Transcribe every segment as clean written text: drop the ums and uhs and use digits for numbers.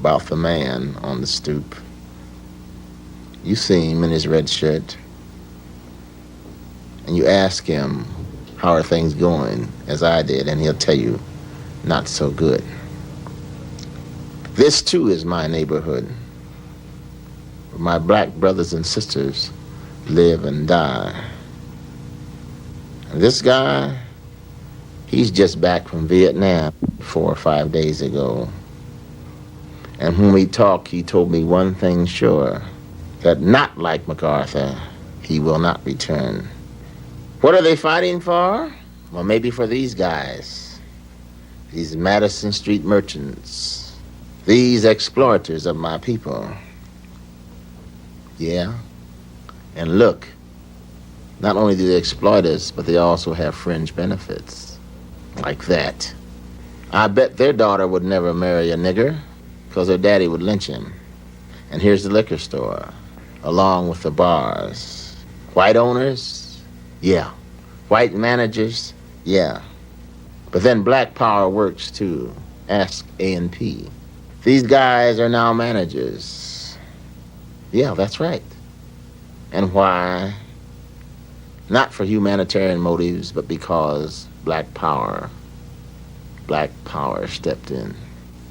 about the man on the stoop. You see him in his red shirt, and you ask him, how are things going, as I did, and he'll tell you, not so good. This, too, is my neighborhood, where my black brothers and sisters live and die. And this guy, he's just back from Vietnam 4 or 5 days ago. And when we talked, he told me one thing sure, that not like MacArthur, he will not return. What are they fighting for? Well, maybe for these guys, these Madison Street merchants, these exploiters of my people. Yeah, and look, not only do they exploit us, but they also have fringe benefits, like that. I bet their daughter would never marry a nigger, because her daddy would lynch him. And here's the liquor store, along with the bars. White owners? Yeah. White managers? Yeah. But then black power works too. Ask A&P. These guys are now managers. Yeah, that's right. And why? Not for humanitarian motives, but because black power stepped in.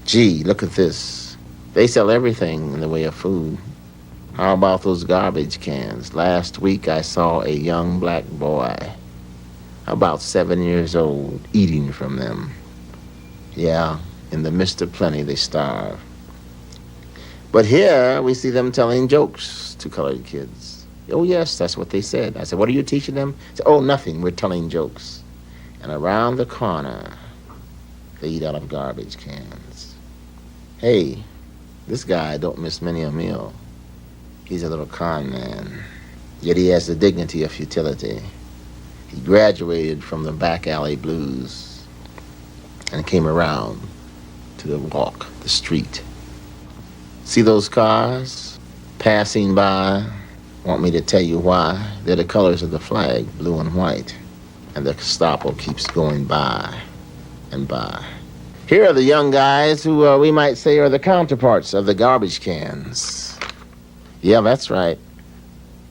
Gee, look at this. They sell everything in the way of food. How about those garbage cans? Last week I saw a young black boy, about 7 years old, eating from them. Yeah, in the midst of plenty, they starve. But here we see them telling jokes to colored kids. Oh yes, that's what they said. I said, what are you teaching them? They said, oh, nothing, we're telling jokes. And around the corner, they eat out of garbage cans. Hey, this guy don't miss many a meal. He's a little con man, yet he has the dignity of futility. He graduated from the back alley blues and came around to the walk, the street. See those cars passing by? Want me to tell you why? They're the colors of the flag, blue and white. And the Gestapo keeps going by and by. Here are the young guys who we might say are the counterparts of the garbage cans. Yeah, that's right.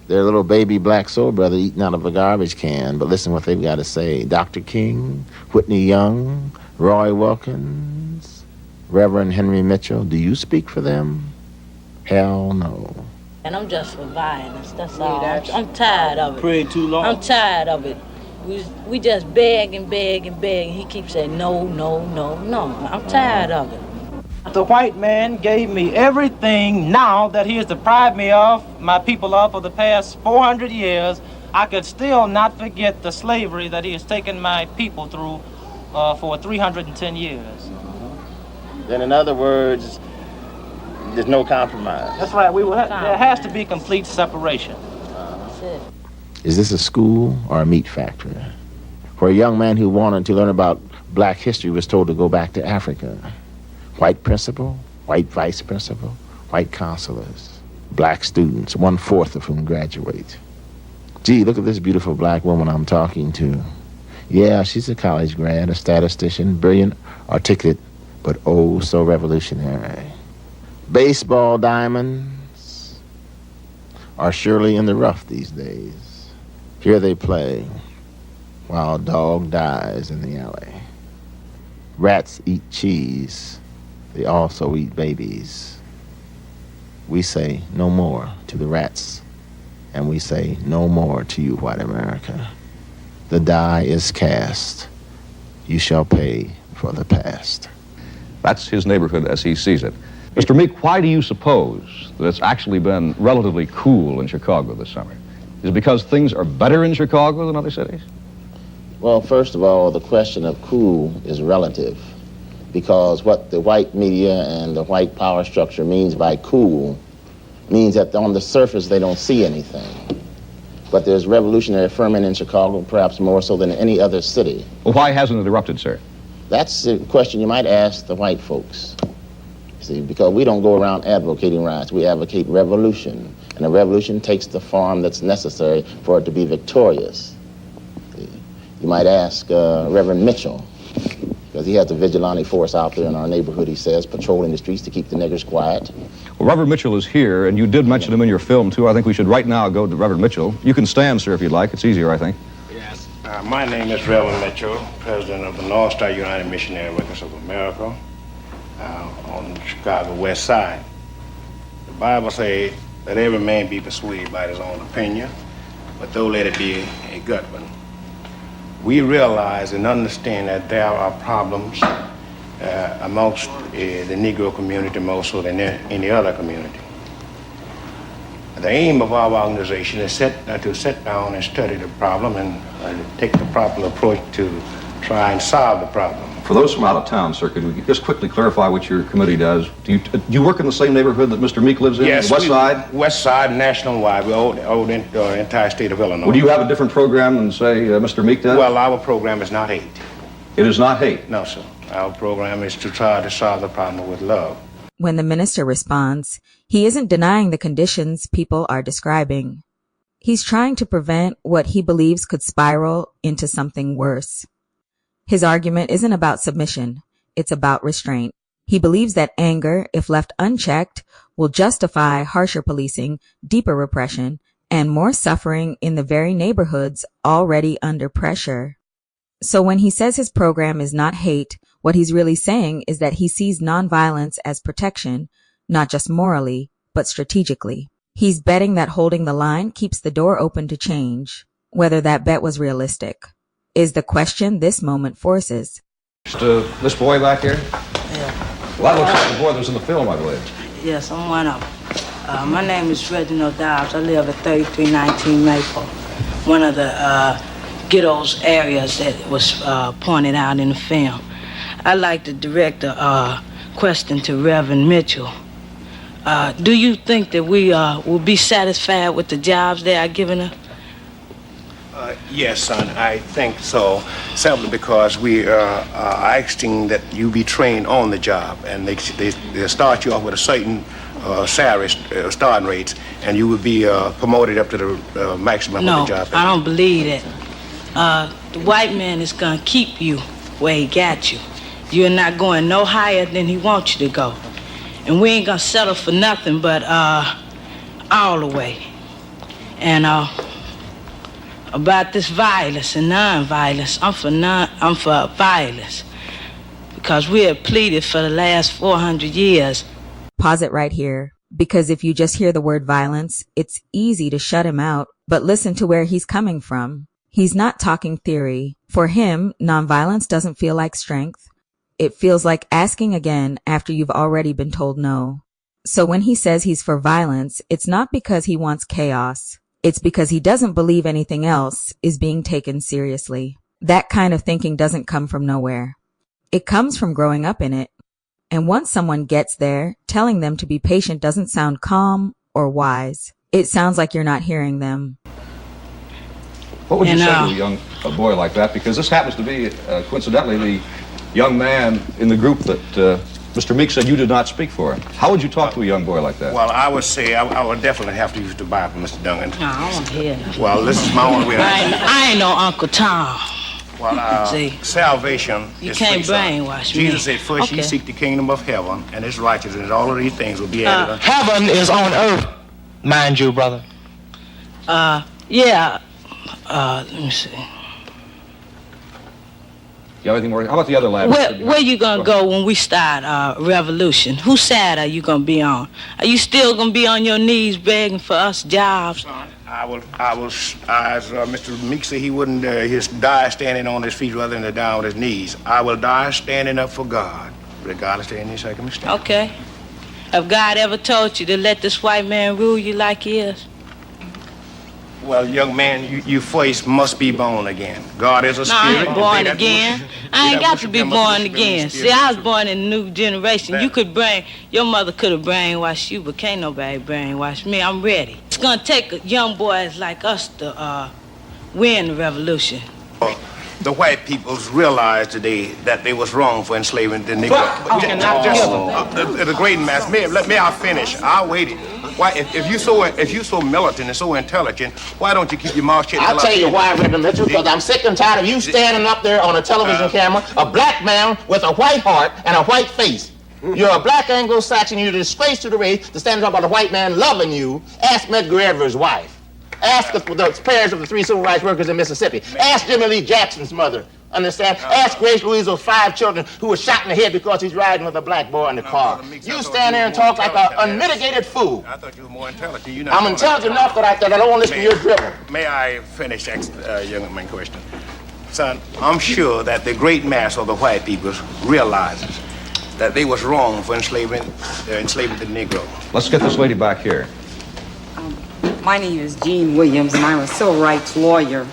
Their little baby black soul brother eating out of a garbage can. But listen what they've got to say. Dr. King, Whitney Young, Roy Wilkins, Reverend Henry Mitchell, do you speak for them? Hell no. And I'm just for violence, that's all. I'm tired of it. Prayed too long. I'm tired of it. We just beg and beg and beg, and he keeps saying no, no, no, no. I'm tired of it. The white man gave me everything now that he has deprived me of, my people of, for the past 400 years. I could still not forget the slavery that he has taken my people through for 310 years. Then in other words, there's no compromise. That's right. There has to be complete separation. That's it. Is this a school or a meat factory? Where a young man who wanted to learn about black history was told to go back to Africa. White principal, white vice principal, white counselors, black students, 1/4 of whom graduate. Gee, look at this beautiful black woman I'm talking to. Yeah, she's a college grad, a statistician, brilliant, articulate, but oh so revolutionary. Baseball diamonds are surely in the rough these days. Here they play while a dog dies in the alley. Rats eat cheese. They also eat babies. We say no more to the rats, and we say no more to you, white America. The die is cast. You shall pay for the past. That's his neighborhood as he sees it. Mr. Meek, why do you suppose that it's actually been relatively cool in Chicago this summer? Is it because things are better in Chicago than other cities? Well, first of all, the question of cool is relative, because what the white media and the white power structure means by cool means that on the surface they don't see anything. But there's revolutionary ferment in Chicago, perhaps more so than any other city. Well, why hasn't it erupted, sir? That's a question you might ask the white folks. See, because we don't go around advocating riots, we advocate revolution. And a revolution takes the form that's necessary for it to be victorious. See, you might ask Reverend Mitchell. Because he has a vigilante force out there in our neighborhood, he says, patrolling the streets to keep the niggers quiet. Well, Reverend Mitchell is here, and you did mention him in your film, too. I think we should right now go to Reverend Mitchell. You can stand, sir, if you'd like. It's easier, I think. Yes. My name is Reverend Mitchell, president of the North Star United Missionary Workers of America on the Chicago West Side. The Bible says, let every man be persuaded by his own opinion, but though let it be a good one. We realize and understand that there are problems amongst the Negro community more so than any other community. The aim of our organization is to sit down and study the problem and take the proper approach to try and solve the problem. For those from out of town, sir, could we just quickly clarify what your committee does? Do you work in the same neighborhood that Mr. Meek lives in? Yes, the West Side? West Side, nationwide. We own the entire state of Illinois. Well, do you have a different program than, say, Mr. Meek does? Well, our program is not hate. It is not hate. No, sir. Our program is to try to solve the problem with love. When the minister responds, he isn't denying the conditions people are describing. He's trying to prevent what he believes could spiral into something worse. His argument isn't about submission. It's about restraint. He believes that anger, if left unchecked, will justify harsher policing, deeper repression, and more suffering in the very neighborhoods already under pressure. So when he says his program is not hate, what he's really saying is that he sees nonviolence as protection, not just morally, but strategically. He's betting that holding the line keeps the door open to change. Whether that bet was realistic is the question this moment forces. This boy back here? Yeah. Well, that looks like the boy that was in the film, I believe. Yes, I'm one of them. My name is Reginald Dobbs. I live at 3319 Maple, one of the ghettos areas that was pointed out in the film. I'd like to direct a question to Reverend Mitchell. Do you think that we will be satisfied with the jobs they are giving us? Yes, son, I think so, simply because we are asking that you be trained on the job, and they start you off with a certain salary starting rates, and you would be promoted up to the maximum of the job. No, I don't believe that. The white man is going to keep you where he got you. You're not going no higher than he wants you to go. And we ain't going to settle for nothing but all the way. And about this violence and non-violence, I'm for violence, because we have pleaded for the last 400 years. Pause it right here, because if you just hear the word violence, it's easy to shut him out, but listen to where he's coming from. He's not talking theory. For him, nonviolence doesn't feel like strength. It feels like asking again after you've already been told no. So when he says he's for violence, it's not because he wants chaos. It's because he doesn't believe anything else is being taken seriously. That kind of thinking doesn't come from nowhere. It comes from growing up in it. And once someone gets there, telling them to be patient doesn't sound calm or wise. It sounds like you're not hearing them. What would you say to a boy like that? Because this happens to be, coincidentally, the young man in the group that Mr. Meek said you did not speak for. How would you talk to a young boy like that? Well, I would say I would definitely have to use the Bible, Mr. Duncan. No, I don't want to hear that. Well, this is my own way. I ain't no Uncle Tom. Well, salvation you is can't free, brainwash me. Jesus said, first ye seek the kingdom of heaven and its righteousness, and all of these things will be added unto you. Heaven is on earth, mind you, brother. Yeah. Let me see. You have anything more? How about the other lad? Where you gonna go when we start revolution? Whose side are you gonna be on? Are you still gonna be on your knees begging for us jobs? I will, as Mr. Meek said, he wouldn't die standing on his feet rather than to die on his knees. I will die standing up for God, regardless of any circumstance. Okay. Have God ever told you to let this white man rule you like he is? Well, young man, you first must be born again. God is a spirit. No, I ain't born again. I ain't got to be born again. See, I was born in a new generation. Your mother could have brainwashed you, but can't nobody brainwash me. I'm ready. It's gonna take young boys like us to win the revolution. The white peoples realized today that they was wrong for enslaving the Negro. The great mass. May I finish? I waited. Why, if you're so militant and so intelligent, why don't you keep your mouth shut? I'll tell you why, Reverend Mitchell, because I'm sick and tired of you standing up there on a television camera, a black man with a white heart and a white face. You're a black Anglo-Saxon, you're a disgrace to the race to stand up about a white man loving you. Ask Medgar Evers' wife. Ask the parents of the 3 civil rights workers in Mississippi. Ask Jimmy Lee Jackson's mother. Understand? Ask Grace Louise's 5 children who were shot in the head because he's riding with a black boy in the car. You stand there and talk like an unmitigated fool. I thought you were more intelligent. I'm intelligent enough that I don't want to listen to your dribble. May I finish, young man question? Son, I'm sure that the great mass of the white people realizes that they was wrong for enslaving the Negro. Let's get this lady back here. My name is Jean Williams, and I'm a civil rights lawyer.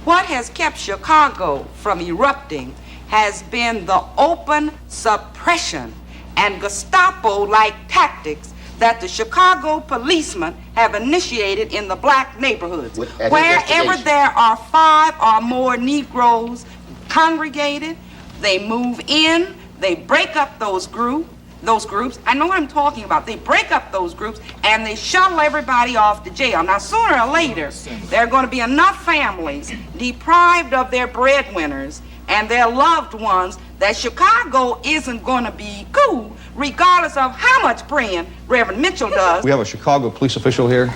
What has kept Chicago from erupting has been the open suppression and Gestapo-like tactics that the Chicago policemen have initiated in the black neighborhoods. Wherever there are 5 or more Negroes congregated, they move in, they break up those groups. I know what I'm talking about. They break up those groups and they shuttle everybody off to jail. Now, sooner or later, there are going to be enough families deprived of their breadwinners and their loved ones that Chicago isn't going to be cool, regardless of how much praying Reverend Mitchell does. We have a Chicago police official here,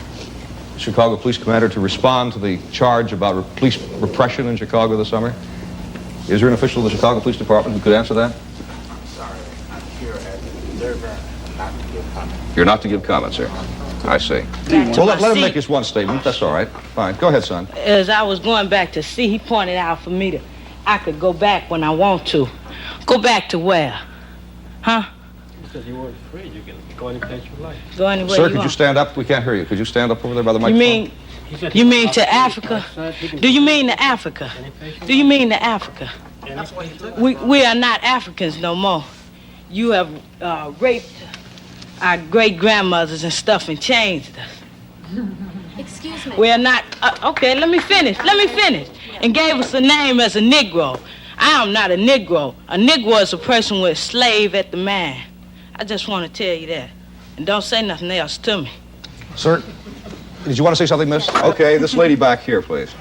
Chicago police commander, to respond to the charge about police repression in Chicago this summer. Is there an official of the Chicago Police Department who could answer that? You're not to give comment, sir. I see. Well, let him make his one statement. That's all right. Fine. Go ahead, son. As I was going back to see, he pointed out for me I could go back when I want to. Go back to where? Huh? Because you weren't afraid. You can go any place you like. Go anywhere Sir, you could want. you stand up? We can't hear you. Could you stand up over there by the microphone? You mean to Africa? Do you mean to Africa? Do you mean to Africa? We are not Africans no more. You have raped our great-grandmothers and stuff and changed us. Excuse me. We are not, okay, let me finish. And gave us a name as a Negro. I am not a Negro. A Negro is a person with a slave at the man. I just want to tell you that. And don't say nothing else to me. Sir, did you want to say something, miss? Okay, this lady back here, please.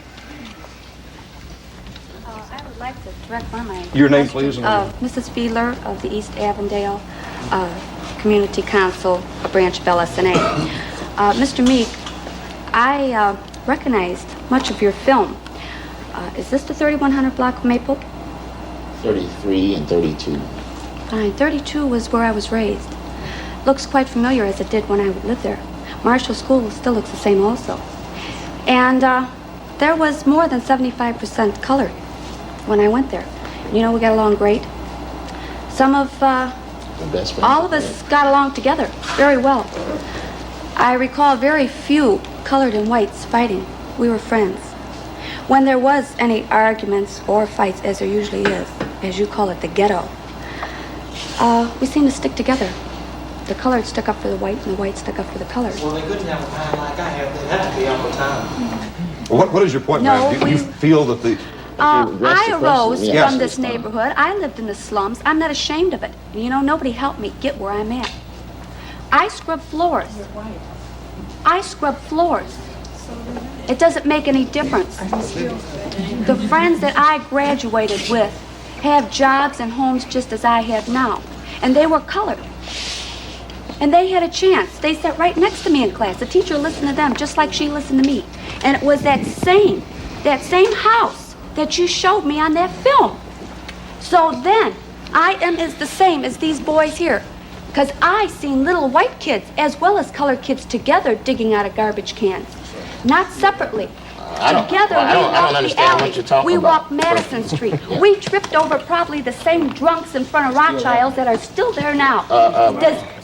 I would like to direct one of my Your name, questions. please. Mrs. Fiedler of the East Avondale Community Council, a branch of LSNA. Mr. Meek, I recognized much of your film. Is this the 3100 block of Maple? 33 and 32. Fine. 32 was where I was raised. Looks quite familiar as it did when I lived there. Marshall School still looks the same also. And there was more than 75% colored when I went there. You know, we got along great. Some of, all of us got along together very well. I recall very few colored and whites fighting. We were friends. When there was any arguments or fights, as there usually is, as you call it, the ghetto, we seemed to stick together. The colored stuck up for the white, and the white stuck up for the colored. Well, they couldn't have a time like I have. They'd have to be all the time. Well, what is your point, No, ma'am? Do you feel that the... I arose Yes. from this neighborhood. I lived in the slums. I'm not ashamed of it. You know, nobody helped me get where I'm at. I scrub floors. I scrub floors. It doesn't make any difference. The friends that I graduated with have jobs and homes just as I have now. And they were colored. And they had a chance. They sat right next to me in class. The teacher listened to them just like she listened to me. And it was that same house that you showed me on that film. So then, I am the same as these boys here. Because I seen little white kids as well as colored kids together digging out of garbage cans. Not separately. Together, I we don't walked the understand what alley. you're talking We about. walked Madison Street. We tripped over probably the same drunks in front of Rothschilds that are still there now.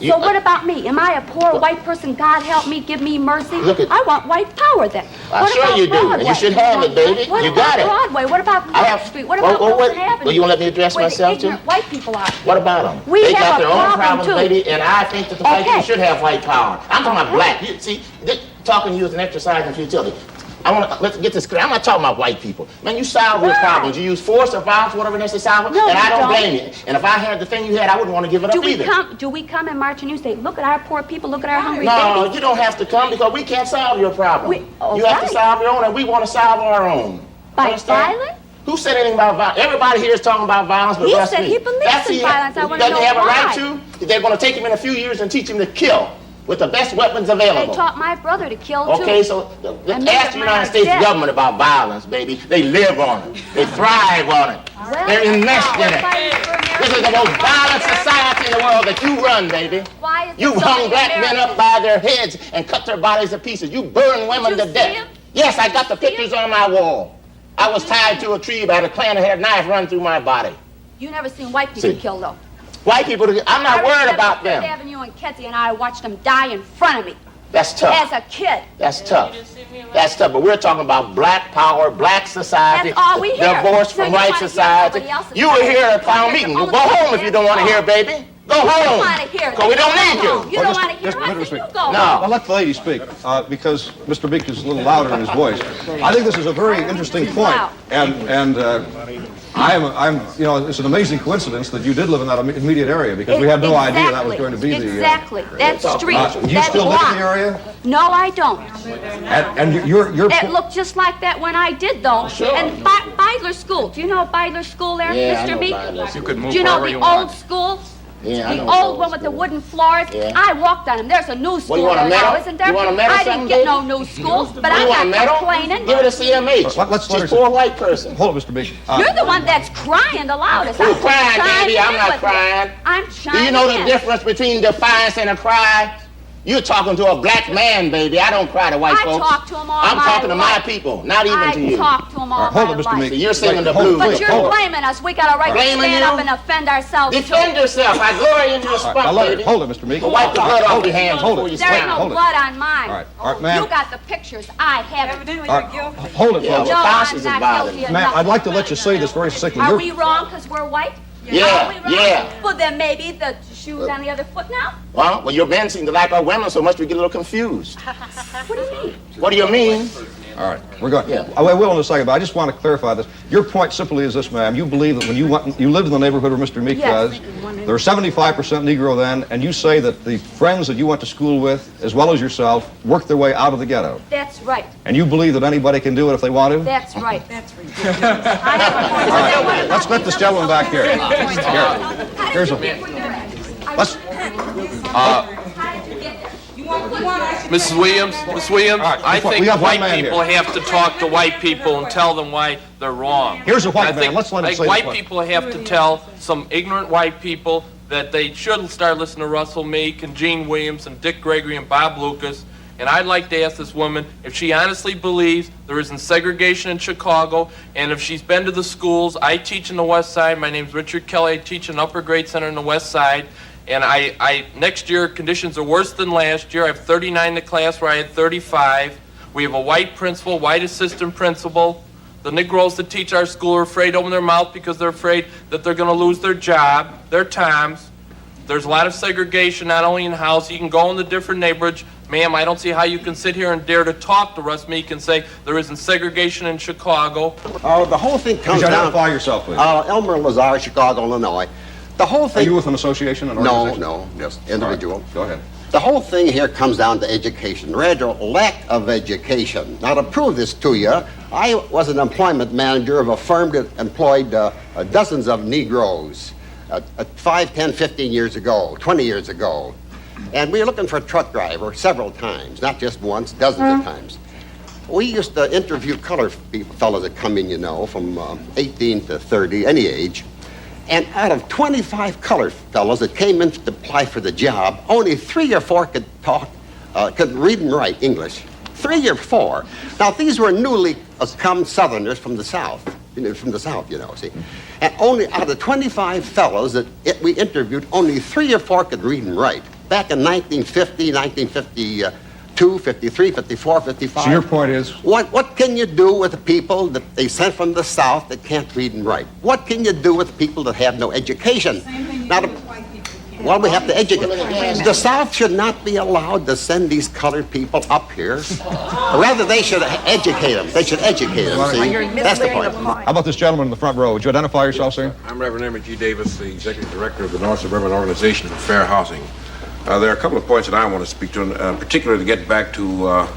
So what about me? Am I a poor white person? God help me, give me mercy. I want white power then. I'm What sure about you do, Broadway? and you should have it, baby. What You about got it. Broadway? What about Clark Street? What about Wilson Avenue? Well, you want to let me address where myself, the too? ignorant white people are. What about them? We they have got a their own problem, problems, too. lady, and I think that the white Okay. people should have white power. I'm talking about black. You see, talking to you is an exercise in futility. Let's get this clear. I'm not talking about white people. Man, you solve your problems. You use force or violence, whatever necessary solve it, No, and I don't don't. blame you. And if I had the thing you had, I wouldn't want to give it up either. Do we come and march and you say, look at our poor people, look at our hungry No, babies? you don't have to come because we can't solve your problem. You have to right. solve your own, and we want to solve our own. By Understand? violence? Who said anything about violence? Everybody here is talking about violence, but He Russ said me. he believes in violence. I wanna Doesn't know he have a why. right to? They're going to take him in a few years and teach him to kill with the best weapons They available. taught my brother to kill, too. Okay, so let's And ask the make United it States dead. government about violence, baby. They live on it. They thrive on it. Well, They're enmeshed in we're it. fighting for America. This is the most violent society in the world that you run, baby. Why is it You've so hung many black men Americans? up by their heads and cut their bodies to pieces. You burn women you to see death. him? Yes, I got the pictures on my wall. I was tied to a tree by the Klan and had a knife run through my body. You never seen white people See. killed, though. White people, I'm not worried about Fifth them. Avenue and Kedzie and I watched them die in front of me That's tough. as a kid. That's tough. That's tough. But we're talking about black power, black society, That's all we hear. divorce So from you white wanna hear society. somebody else's You were side. here at a town meeting. Go home if you don't want to hear, baby. Go home. wanna hear Because we that. don't Go need home. you. You don't want to hear just us, let her then speak. you go. No. I'll let the lady speak because Mr. Meek is a little louder in his voice. I think this is a very interesting point, and I'm you know, it's an amazing coincidence that you did live in that immediate area because we had no idea that was going to be the. Exactly. That street. Do you that still live block. in the area? No, I don't. And your It looked just like that when I did, though. Sure. And Beidler School. Do you know Beidler School there, Yeah, I Mr. know Meek? Beidler School. You could move Do you know wherever the you old want. school? Yeah, I The know old one with the school. wooden floors. Yeah. I walked on them. There's a new school you want a there now, medal? isn't there? You want a medal I didn't someday? get no new schools, but You I'm want a not medal? complaining. Give it a CMH. Let's let her She's for a white person. Hold it, Mr. Meek. You're the one that's crying the loudest. Who's I'm crying, chiming baby? I'm in not with you. crying. I'm Do chiming you know the in. difference between defiance and a cry? You're talking to a black man, baby. I don't cry to white I folks. talk to 'em all I'm my talking to my life. people, not even to I you. talk to them all, All right, hold my it, Mr. life. Meek. So you're singing the Hold it, blues. But please, you're hold it. blaming us. We got a right to Blaming stand you? up and defend ourselves. Defend yourself. I glory in your Now spunk, let her, baby. hold it, Mr. Meek. But wipe the blood off your hands Hold before it. you There ain't slam. no Hold it. blood on mine. All right, ma'am. You got the pictures. I haven't. All right, hold it, Yeah, folks. well, No, conscience I'm is not bothering guilty of Ma'am, nothing. I'd like to let you say this very succinctly. Are You're- we wrong because we're white? Yeah, Are we wrong? yeah. Well, then maybe the shoe's on the other foot now. Well, your men seem to like our women so much we get a little confused. What do you mean? What do you mean? All right, we're going. Yeah. I will in a second, but I just want to clarify this. Your point simply is this, ma'am. You believe that when you lived in the neighborhood where Mr. Meek Yes. does, there were 75% Negro then, and you say that the friends that you went to school with, as well as yourself, worked their way out of the ghetto. That's right. And you believe that anybody can do it if they want to? That's right. That's ridiculous. All right, let's let this gentleman back here. Here's a. Let's. Mrs. Williams, Miss Williams, All right, I we think have one white man people here. have to talk to white people and tell them why they're wrong. Here's a white I think, man. Let's let him like, say this white one. people have to tell some ignorant white people that they should start listening to Russell Meek and Gene Williams and Dick Gregory and Bob Lucas. And I'd like to ask this woman if she honestly believes there isn't segregation in Chicago, and if she's been to the schools. I teach in the West Side. My name's Richard Kelly. I teach in Upper Grade Center in the West Side. And I next year, conditions are worse than last year. I have 39 in the class where I had 35. We have a white principal, white assistant principal. The Negroes that teach our school are afraid to open their mouth because they're afraid that they're going to lose their job, their times. There's a lot of segregation, not only in the house. You can go in the different neighborhoods. Ma'am, I don't see how you can sit here and dare to talk to Russ Meek and say there isn't segregation in Chicago. The whole thing comes Could you down... identify yourself, please? Elmer Lazar, Chicago, Illinois. The whole Are thing... you with an association, an No, organization? no, just individual. All right, go ahead. The whole thing here comes down to education, rather lack of education. Now, to prove this to you, I was an employment manager of a firm that employed dozens of Negroes 5, 10, 15 years ago, 20 years ago. And we were looking for a truck driver several times, not just once, dozens of times. We used to interview colored fellows that come in, you know, from 18 to 30, any age. And out of 25 colored fellows that came in to apply for the job, only 3 or 4 could talk, could read and write English. 3 or 4. Now, these were newly come Southerners from the South, you know, see. And only out of 25 fellows that we interviewed, only 3 or 4 could read and write. Back in 1950, 1952, 53, 54, 55. So your point is? What can you do with the people that they sent from the South that can't read and write? What can you do with people that have no education? Now, Well, we have to educate. The South should not be allowed to send these colored people up here. Rather, they should educate them. They should educate them, see? That's the point. How about this gentleman in the front row? Would you identify yourself, sir? I'm Reverend Emmett G. Davis, the Executive Director of the North Suburban Organization for Fair Housing. There are a couple of points that I want to speak to, particularly to get back to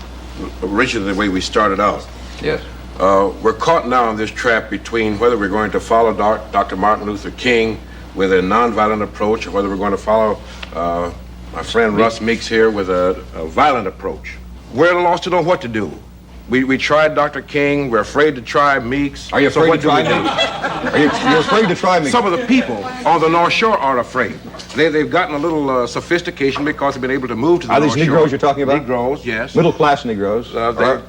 originally the way we started out. Yes. We're caught now in this trap between whether we're going to follow Dr. Martin Luther King with a nonviolent approach or whether we're going to follow my friend Russ Meeks here with a violent approach. We're at a loss to know what to do. We tried Dr. King. We're afraid to try Meeks. Are you afraid to try Meeks? You're afraid to try Meeks? Some of the people on the North Shore are afraid. They've gotten a little sophistication because they've been able to move to the North Shore. Are these Negroes you're talking about? Negroes, yes. Middle-class Negroes.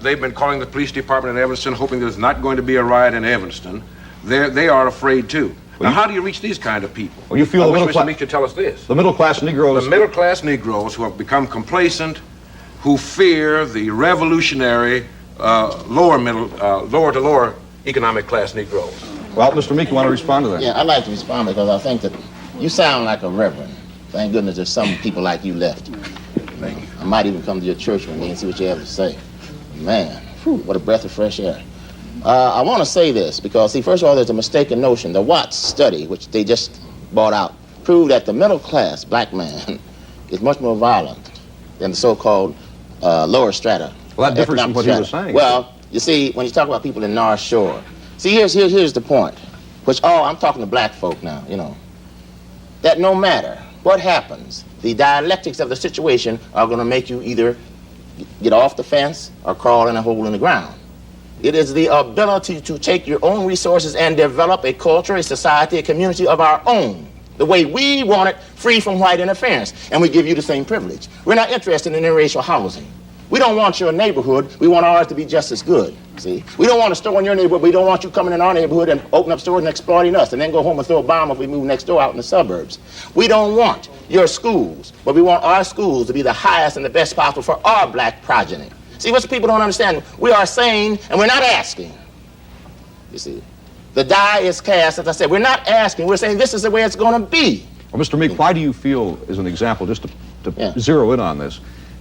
They've been calling the police department in Evanston, hoping there's not going to be a riot in Evanston. They are afraid, too. Now, how do you reach these kind of people? Well, you feel I the wish middle class. Mr. Meeks could tell us this. The middle-class Negroes. The middle-class Negroes who have become complacent, who fear the revolutionary lower to lower economic class Negroes. Well, Mr. Meek, you want to respond to that? Yeah, I'd like to respond because I think that you sound like a reverend. Thank goodness there's some people like you left. Thank you. I might even come to your church one day and see what you have to say. Man, whew, what a breath of fresh air. I want to say this because, see, first of all, there's a mistaken notion. The Watts study, which they just brought out, proved that the middle class black man is much more violent than the so-called lower strata. Well, that differs from what he was saying. Well, you see, when you talk about people in North Shore, see, here's the point, which, I'm talking to black folk now, you know, that no matter what happens, the dialectics of the situation are going to make you either get off the fence or crawl in a hole in the ground. It is the ability to take your own resources and develop a culture, a society, a community of our own, the way we want it, free from white interference. And we give you the same privilege. We're not interested in interracial housing. We don't want your neighborhood. We want ours to be just as good, see? We don't want a store in your neighborhood. We don't want you coming in our neighborhood and open up stores and exploiting us and then go home and throw a bomb if we move next door out in the suburbs. We don't want your schools, but we want our schools to be the highest and the best possible for our black progeny. See, what people don't understand, we are saying, and we're not asking. You see, the die is cast, as I said. We're not asking, we're saying this is the way it's going to be. Well, Mr. Meek, why do you feel, as an example, just to zero in on this,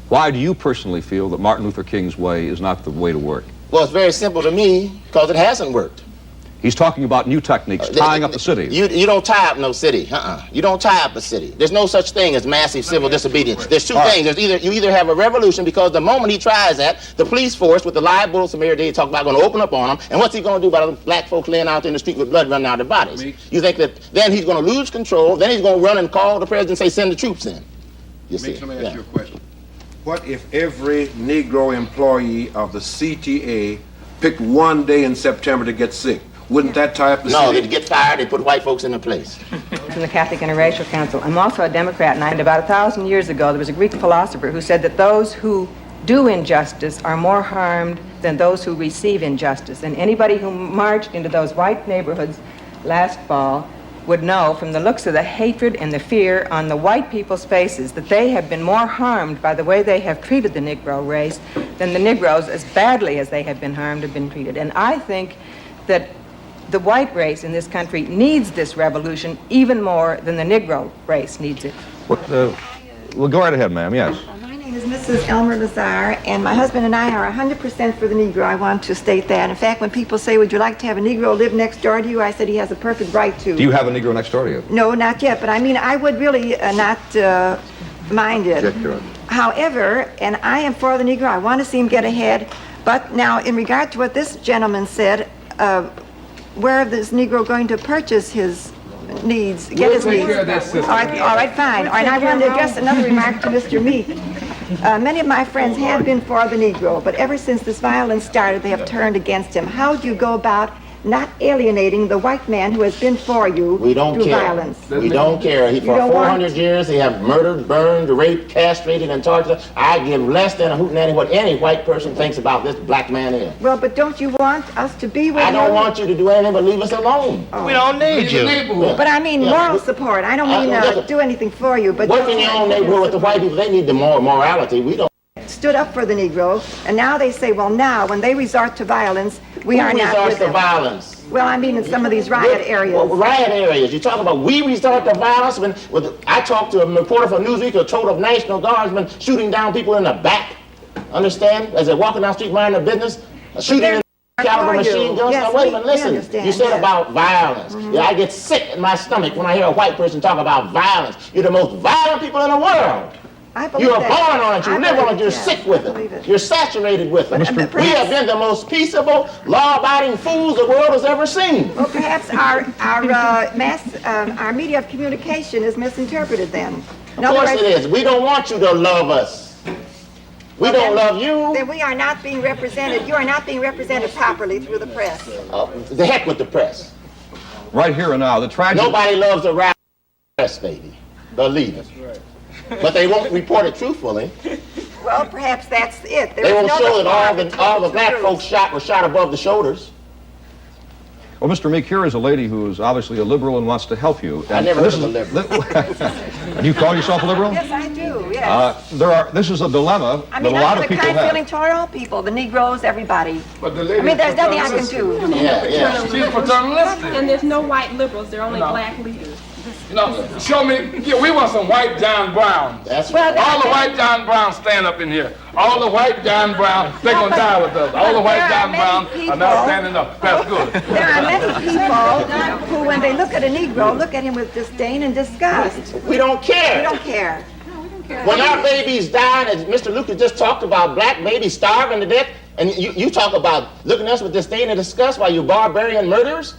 why do you personally feel that Martin Luther King's way is not the way to work? Well, it's very simple to me, because it hasn't worked. He's talking about new techniques, tying up the city. You don't tie up no city. You don't tie up a city. There's no such thing as massive civil disobedience. There's two things. There's you either have a revolution, because the moment he tries that, the police force with the live bullets from every day talk about going to open up on him, and what's he going to do about the black folks laying out there in the street with blood running out of their bodies? You think that then he's going to lose control, then he's going to run and call the president and say, send the troops in. You see? Let me ask you a question. What if every Negro employee of the CTA picked one day in September to get sick? Wouldn't that tie up the city? No, they'd get fired, they'd put white folks in their place. From the Catholic Interracial Council. I'm also a Democrat, and about 1,000 years ago, there was a Greek philosopher who said that those who do injustice are more harmed than those who receive injustice. And anybody who marched into those white neighborhoods last fall would know from the looks of the hatred and the fear on the white people's faces that they have been more harmed by the way they have treated the Negro race than the Negroes, as badly as they have been harmed, have been treated. And I think that the white race in this country needs this revolution even more than the Negro race needs it. Well, go right ahead, ma'am, yes. My name is Mrs. Elmer Lazar, and my husband and I are 100% for the Negro. I want to state that. In fact, when people say, would you like to have a Negro live next door to you, I said he has a perfect right to. Do you have a Negro next door to you? No, not yet, but I mean, I would really not mind it. However, and I am for the Negro, I want to see him get ahead, but now, in regard to what this gentleman said, where is this Negro going to purchase his needs, get his needs? All right, fine. All right, I want to address another remark to Mr. Meek. Many of my friends have been for the Negro, but ever since this violence started, they have turned against him. How do you go about not alienating the white man who has been for you We don't through care. violence? We don't care. For 400 years, they have murdered, burned, raped, castrated, and tortured. I give less than a hootenanny what any white person thinks about this black man is. Well, but don't you want us to be with I don't want you to do anything but leave us alone. We don't need you. But I mean moral support. I don't mean do anything for you, but work in your own neighborhood with the white people. They need the more morality. We don't. stood up for the Negro, and now they say, well, now, when they resort to violence, we are not with them. Who resorts to violence? Well, I mean in some of these riot areas. Well, riot areas. You talk about we resort to violence I talked to a reporter from Newsweek who told of National Guardsmen shooting down people in the back. Understand? As they're walking down the street minding their business, shooting in caliber machine guns. Yes, now, wait a minute, listen. You said about violence. Yeah, I get sick in my stomach when I hear a white person talk about violence. You're the most violent people in the world. You are born on it, you live on it, you're sick with it. You're saturated with it. We have been the most peaceable, law-abiding fools the world has ever seen. Well, perhaps our media of communication is misinterpreted then. Of course it is. We don't want you to love us. We don't love you. Then we are not being represented. You are not being represented properly through the press. The heck with the press. Right here and now, the tragedy. Nobody loves the rap press, baby. Believe it. But they won't report it truthfully. Well, perhaps that's it. They won't show that all the black folks shot were shot above the shoulders. Well, Mr. Meek, here is a lady who is obviously a liberal and wants to help you. I never heard of a liberal. Do you call yourself a liberal? Yes, I do, yes. This is a dilemma that a lot of people have. I'm feeling toward all people, the Negroes, everybody. But the lady there's nothing I can do. Yeah. She's paternalistic. And there's no white liberals, there are only black leaders. Show me, we want some white John Brown. That's right. All the white John Browns stand up in here. All the white John Browns, they're going to die with us. All the white John Browns are not standing up. That's good. There are many people who, when they look at a Negro, look at him with disdain and disgust. We don't care. We don't care. When our babies die, as Mr. Lucas just talked about black babies starving to death, and you talk about looking at us with disdain and disgust while you barbarian murderers?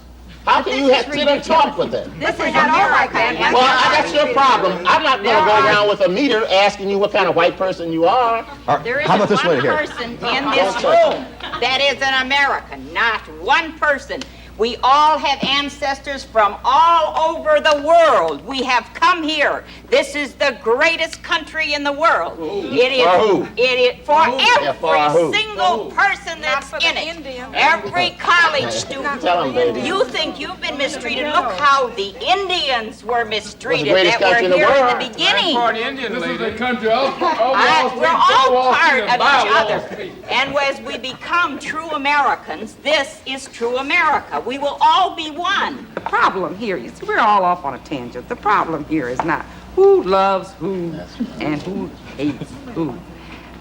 How can you sit and talk with them? This is not all right, man. Well, that's your problem. I'm not going to go around with a meter asking you what kind of white person you are. There How about isn't this lady one here? person in this room that is an American. Not one person. We all have ancestors from all over the world. We have come here. This is the greatest country in the world. It is. For who? It is for every for who? single person that's in it. Every college student. Tell them, baby. You think you've been mistreated? Look how the Indians were mistreated greatest that were country in the here in world. the beginning. This is the country of We're all part of each other. And as we become true Americans, this is true America. We will all be one. The problem here is we're all off on a tangent. The problem here is not who loves who and who hates who.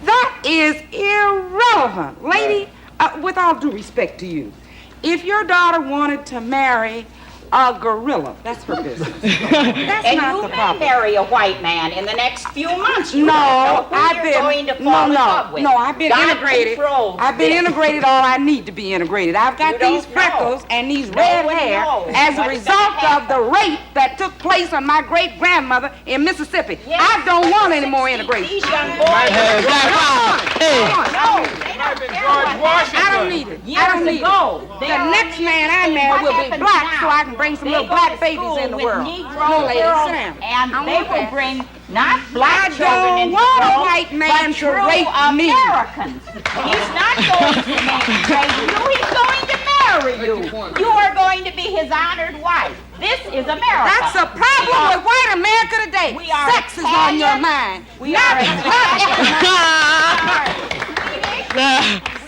That is irrelevant. Lady, with all due respect to you, if your daughter wanted to marry a gorilla, that's her business. That's And not you the may problem. marry a white man in the next few months. You No, don't know who I've you're been going to fall in love with. no, I've been God integrated. controls I've been this. integrated all I need to be integrated. I've got You don't these freckles know. and these No red one hair knows as a what's result gonna of the rape that took place on my great grandmother in Mississippi. Yes, I don't want any more 60, integration. These young boys. No, they don't care what I don't need it. I don't need ago, it. The next man I marry will be black, so I can bring some little black babies in the world. Negro lady, girls, sit down. and I they want will that. bring not black I children don't into want the a world, white man but to true rape me. Americans. He's not going to rape you. He's going to marry you. You are going to be his honored wife. This is America. That's a problem with white America today. We are Sex is on your Italian. mind. We Not are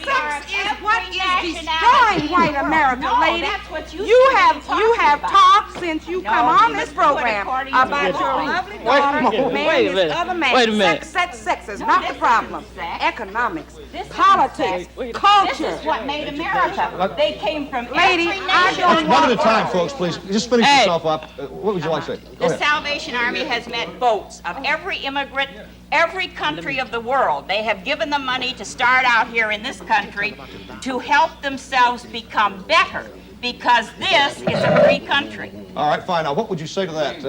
Sex is what is destroying white America, No, lady. that's what you have talked since you come No, on you this must do it program according to about the your law. lovely daughter marrying this other man. Wait a minute. Sex is not the problem. Economics, This is politics, This culture. is what made America. They came from Lady, every I nation. don't One at a time, folks, please. Just finish yourself up. What would you like to say? Go The ahead. Salvation Army has met votes of every immigrant, every country of the world. They have given them money to start out here in this country to help themselves become better, because this is a free country. All right, fine. Now, what would you say to that?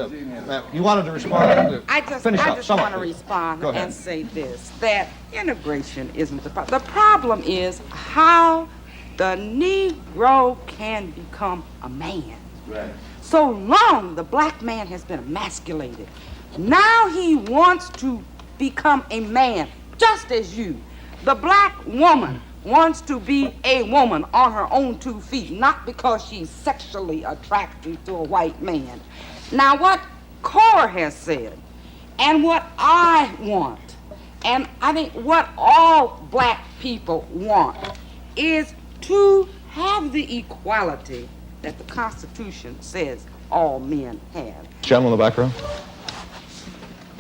You wanted to respond. I just Finish up. Sum up, want to please. respond Go ahead. and say this, that integration isn't the problem. The problem is how the Negro can become a man. Right. So long the black man has been emasculated. Now he wants to become a man, just as you. The black woman wants to be a woman on her own 2 feet, not because she's sexually attracted to a white man. Now what CORE has said, and what I want, And I think what all black people want is to have the equality that the Constitution says all men have. Gentleman in the back row.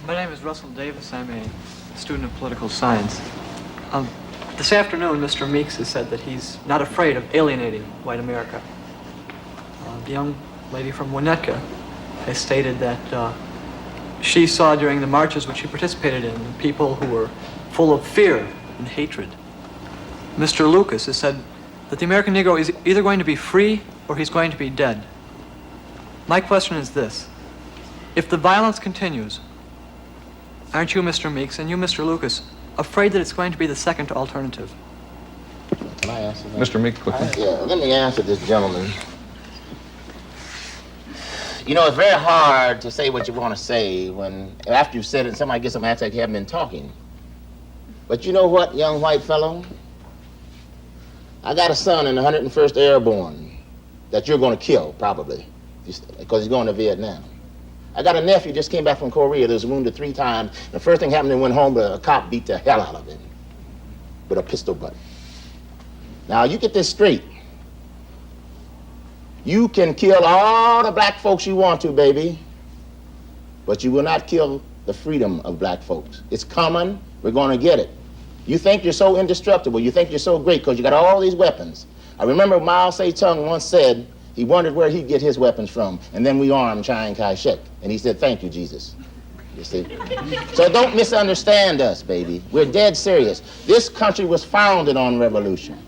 My name is Russell Davis. I'm a student of political science. This afternoon, Mr. Meeks has said that he's not afraid of alienating white America. The young lady from Winnetka has stated that she saw during the marches which she participated in people who were full of fear and hatred. Mr. Lucas has said that the American Negro is either going to be free or he's going to be dead. My question is this: if the violence continues, aren't you, Mr. Meeks, and you, Mr. Lucas, afraid that it's going to be the second alternative? Can I answer that? Mr. Meeks, quickly. Yeah, let me answer this gentleman. You know, it's very hard to say what you want to say when, after you've said it, somebody gets some acts like you haven't been talking. But you know what, young white fellow? I got a son in the 101st Airborne that you're going to kill, probably, because he's going to Vietnam. I got a nephew just came back from Korea that was wounded 3 times. The first thing happened, he went home, but a cop beat the hell out of him with a pistol butt. Now, you get this straight. You can kill all the black folks you want to, baby, but you will not kill the freedom of black folks. It's coming. We're going to get it. You think you're so indestructible. You think you're so great because you got all these weapons. I remember Mao Zedong once said he wondered where he'd get his weapons from, and then we armed Chiang Kai-shek. And he said, "Thank you, Jesus." You see? So don't misunderstand us, baby. We're dead serious. This country was founded on revolution.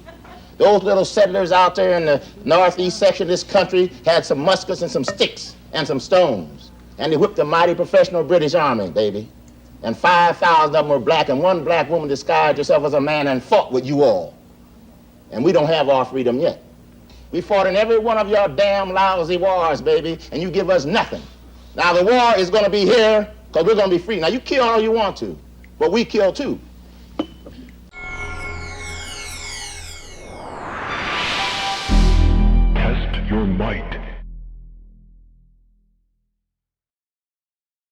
Those little settlers out there in the northeast section of this country had some muskets and some sticks and some stones. And they whipped the mighty professional British Army, baby. And 5,000 of them were black, and one black woman disguised herself as a man and fought with you all. And we don't have our freedom yet. We fought in every one of your damn lousy wars, baby, and you give us nothing. Now the war is going to be here because we're going to be free. Now you kill all you want to, but we kill too. Test your might.